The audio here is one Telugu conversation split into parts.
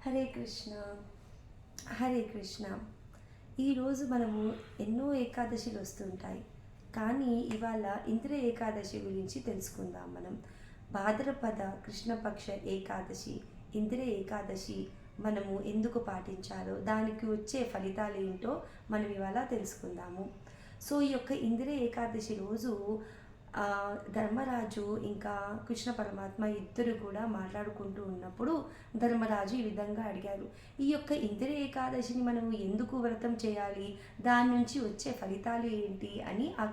హరే కృష్ణ. హరే కృష్ణ. ఈరోజు మనము ఎన్నో ఏకాదశిలు వస్తుంటాయి, కానీ ఇవాళ ఇంద్ర ఏకాదశి గురించి తెలుసుకుందాం. మనం భాద్రపద కృష్ణపక్ష ఏకాదశి, ఇంద్ర ఏకాదశి మనము ఎందుకు పాటించాలో, దానికి వచ్చే ఫలితాలు ఏంటో మనం ఇవాళ తెలుసుకుందాము. సో ఈ యొక్క ఇంద్ర ఏకాదశి రోజు ధర్మరాజు ఇంకా కృష్ణ పరమాత్మ ఇద్దరు కూడా మాట్లాడుకుంటూ ఉన్నప్పుడు ధర్మరాజు ఈ విధంగా అడిగారు, ఈ యొక్క ఇంద్ర ఏకాదశిని మనం ఎందుకు వ్రతం చేయాలి, దాని నుంచి వచ్చే ఫలితాలు ఏంటి అని ఆ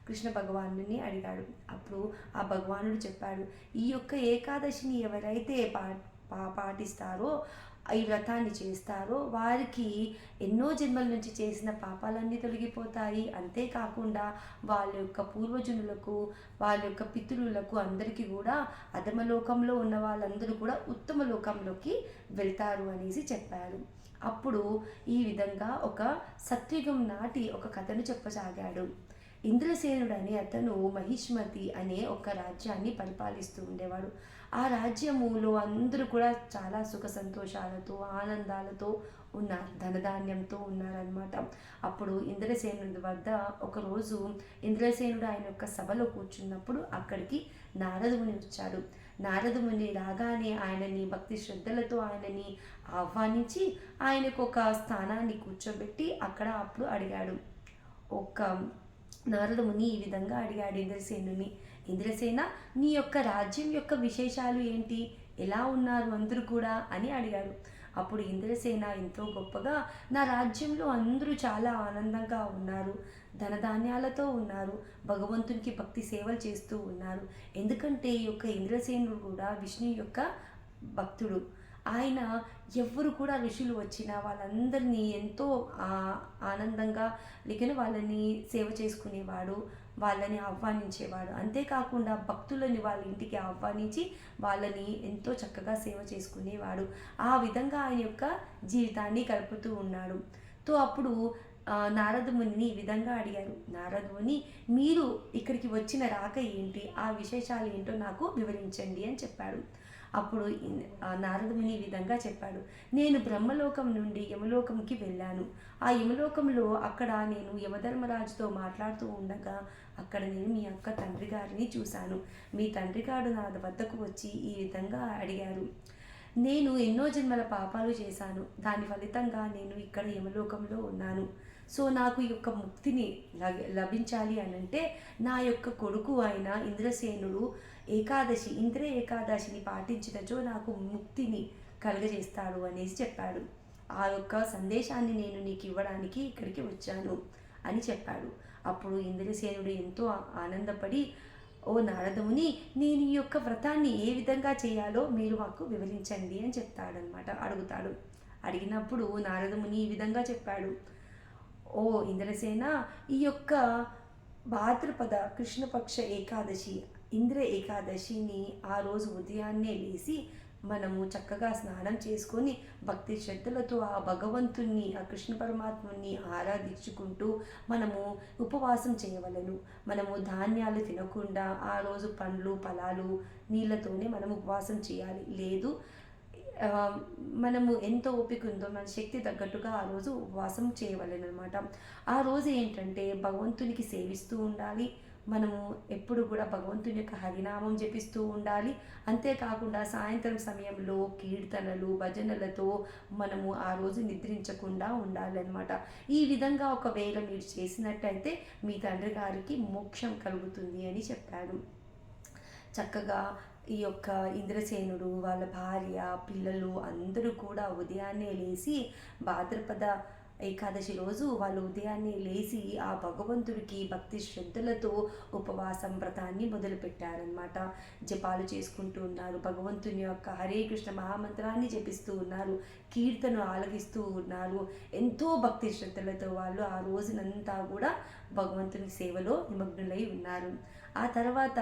కృష్ణ భగవానుని అడిగాడు. అప్పుడు ఆ భగవానుడు చెప్పాడు, ఈ యొక్క ఏకాదశిని ఎవరైతే పాటిస్తారో, ఈ వ్రతాన్ని చేస్తారో వారికి ఎన్నో జన్మల నుంచి చేసిన పాపాలన్నీ తొలగిపోతాయి. అంతేకాకుండా వాళ్ళ యొక్క పూర్వజనులకు, వాళ్ళ యొక్క పితృలకు అందరికీ కూడా అధమలోకంలో ఉన్న వాళ్ళందరూ కూడా ఉత్తమ లోకంలోకి వెళ్తారు అనేసి చెప్పారు. అప్పుడు ఈ విధంగా ఒక సత్యుగం నాటి ఒక కథను చెప్పసాగాడు. ఇంద్రసేనుడు అనే అతను మహిష్మతి అనే ఒక రాజ్యాన్ని పరిపాలిస్తూ ఉండేవాడు. ఆ రాజ్యములో అందరూ కూడా చాలా సుఖ సంతోషాలతో ఆనందాలతో ఉన్నారు, ధనధాన్యంతో ఉన్నారనమాట. అప్పుడు ఇంద్రసేనుడి వద్ద ఒకరోజు ఇంద్రసేనుడు ఆయన యొక్క సభలో కూర్చున్నప్పుడు అక్కడికి నారదుముని వచ్చాడు. నారదుముని రాగానే ఆయనని భక్తి శ్రద్ధలతో ఆయనని ఆహ్వానించి ఆయనకు ఒక స్థానాన్ని కూర్చోబెట్టి అక్కడ అప్పుడు అడిగాడు. నారదముని ఈ విధంగా అడిగాడు ఇంద్రసేనుని, ఇంద్రసేన, నీ యొక్క రాజ్యం యొక్క విశేషాలు ఏంటి, ఎలా ఉన్నారు అందరూ కూడా అని అడిగాడు. అప్పుడు ఇంద్రసేన ఎంతో గొప్పగా, నా రాజ్యంలో అందరూ చాలా ఆనందంగా ఉన్నారు, ధనధాన్యాలతో ఉన్నారు, భగవంతునికి భక్తి సేవలు చేస్తూ ఉన్నారు. ఎందుకంటే ఈ యొక్క ఇంద్రసేనుడు కూడా విష్ణు యొక్క భక్తుడు. ఆయన ఎవ్వరు కూడా ఋషులు వచ్చినా వాళ్ళందరినీ ఎంతో ఆనందంగా వాళ్ళని సేవ చేసుకునేవాడు, వాళ్ళని ఆహ్వానించేవాడు. అంతేకాకుండా భక్తులని వాళ్ళ ఇంటికి ఆహ్వానించి వాళ్ళని ఎంతో చక్కగా సేవ చేసుకునేవాడు. ఆ విధంగా ఆయన యొక్క జీవితాన్ని గడుపుతూ ఉన్నాడు. అప్పుడు నారదముని ఈ విధంగా అడిగారు, నారదుని, మీరు ఇక్కడికి వచ్చిన రాక ఏంటి, ఆ విశేషాలు ఏంటో నాకు వివరించండి అని చెప్పాడు. అప్పుడు నారదుని ఈ విధంగా చెప్పాడు, నేను బ్రహ్మలోకం నుండి యమలోకంకి వెళ్ళాను. ఆ యమలోకంలో అక్కడ నేను యమధర్మరాజుతో మాట్లాడుతూ ఉండగా అక్కడ నేను మీ యొక్క తండ్రి గారిని చూశాను. మీ తండ్రి గారు నా వద్దకు వచ్చి ఈ విధంగా అడిగారు, నేను ఎన్నో జన్మల పాపాలు చేశాను, దాని ఫలితంగా నేను ఇక్కడ యమలోకంలో ఉన్నాను. సో నాకు ఈ యొక్క ముక్తిని లభించాలి అనంటే నా యొక్క కొడుకు అయిన ఇంద్రసేనుడు ఇంద్ర ఏకాదశిని పాటించినచో నాకు ముక్తిని కలుగజేస్తాడు అనేసి చెప్పాడు. ఆ యొక్క సందేశాన్ని నేను నీకు ఇవ్వడానికి ఇక్కడికి వచ్చాను అని చెప్పాడు. అప్పుడు ఇంద్రసేనుడు ఎంతో ఆనందపడి, ఓ నారదముని, నేను ఈ యొక్క వ్రతాన్ని ఏ విధంగా చేయాలో మీరు మాకు వివరించండి అని అడుగుతాడు. అడిగినప్పుడు నారదముని ఈ విధంగా చెప్పాడు, ఓ ఇంద్రసేన, ఈ యొక్క భాద్రపద కృష్ణపక్ష ఏకాదశి, ఇంద్ర ఏకాదశిని ఆ రోజు ఉదయాన్నే లేచి మనము చక్కగా స్నానం చేసుకొని భక్తి శ్రద్ధలతో ఆ భగవంతుణ్ణి, ఆ కృష్ణ పరమాత్ముని ఆరాధించుకుంటూ మనము ఉపవాసం చేయవలను. మనము ధాన్యాలు తినకుండా ఆ రోజు పండ్లు ఫలాలు నీళ్ళతోనే మనము ఉపవాసం చేయాలి. లేదు మనము ఎంత ఓపిక ఉందో మన శక్తి తగ్గట్టుగా ఆ రోజు ఉపవాసం చేయవలెనమాట. ఆ రోజు ఏంటంటే భగవంతునికి సేవిస్తూ ఉండాలి. మనము ఎప్పుడు కూడా భగవంతుని యొక్క హరినామం జపిస్తూ ఉండాలి. అంతేకాకుండా సాయంత్రం సమయంలో కీర్తనలు భజనలతో మనము ఆ రోజు నిద్రించకుండా ఉండాలన్నమాట. ఈ విధంగా ఒకవేళ మీరు చేసినట్టయితే మీ తండ్రి గారికి మోక్షం కలుగుతుంది అని చెప్పాడు. చక్కగా ఈ యొక్క ఇంద్రసేనుడు, వాళ్ళ భార్య, పిల్లలు అందరూ కూడా ఉదయాన్నే లేచి భాద్రపద ఏకాదశి రోజు వాళ్ళు ఉదయాన్నే లేచి ఆ భగవంతుడికి భక్తి శ్రద్ధలతో ఉపవాసం వ్రతాన్ని మొదలుపెట్టారనమాట. జపాలు చేసుకుంటూ ఉన్నారు, భగవంతుని యొక్క హరే కృష్ణ మహామంత్రాన్ని జపిస్తూ ఉన్నారు, కీర్తన ఆలగిస్తూ ఉన్నారు. ఎంతో భక్తి శ్రద్ధలతో వాళ్ళు ఆ రోజునంతా కూడా భగవంతుని సేవలో నిమగ్నులై ఉన్నారు. ఆ తర్వాత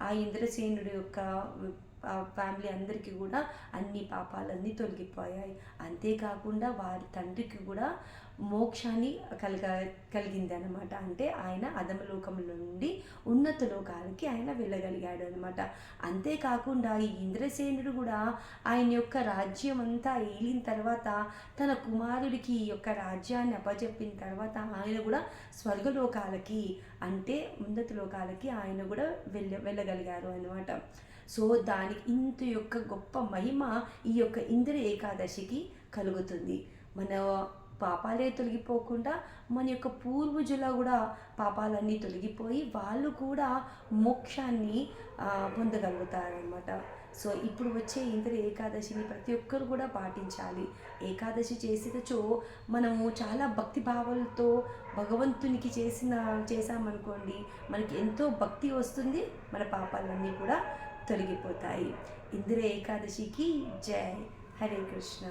ఆ ఇంద్రసేనుడి యొక్క ఫ్యామిలీ అందరికీ కూడా అన్ని పాపాలన్నీ తొలగిపోయాయి. అంతేకాకుండా వారి తండ్రికి కూడా మోక్షాన్ని కలిగింది అనమాట. అంటే ఆయన అధమలోకంలో నుండి ఉన్నత లోకాలకి ఆయన వెళ్ళగలిగాడు అనమాట. అంతేకాకుండా ఈ ఇంద్రసేనుడు కూడా ఆయన యొక్క రాజ్యం అంతా ఏలిన తర్వాత తన కుమారుడికి ఈ యొక్క రాజ్యాన్ని అప్పచెప్పిన తర్వాత ఆయన కూడా స్వర్గలోకాలకి అంటే ఉన్నత లోకాలకి ఆయన కూడా వెళ్ళగలిగారు అనమాట. సో దానికి ఇంత యొక్క గొప్ప మహిమ ఈ యొక్క ఇంద్ర ఏకాదశికి కలుగుతుంది. మన పాపాలే తొలగిపోకుండా మన యొక్క పూర్వజుల కూడా పాపాలన్నీ తొలగిపోయి వాళ్ళు కూడా మోక్షాన్ని పొందగలుగుతారనమాట. సో ఇప్పుడు వచ్చే ఇంద్ర ఏకాదశిని ప్రతి ఒక్కరు కూడా పాటించాలి. ఏకాదశి చేసేటచో మనము చాలా భక్తి భావాలతో భగవంతునికి చేసామనుకోండి, మనకి ఎంతో భక్తి వస్తుంది, మన పాపాలన్నీ కూడా తొలగిపోతాయి. ఇంద్ర ఏకాదశికి జై. హరే కృష్ణ.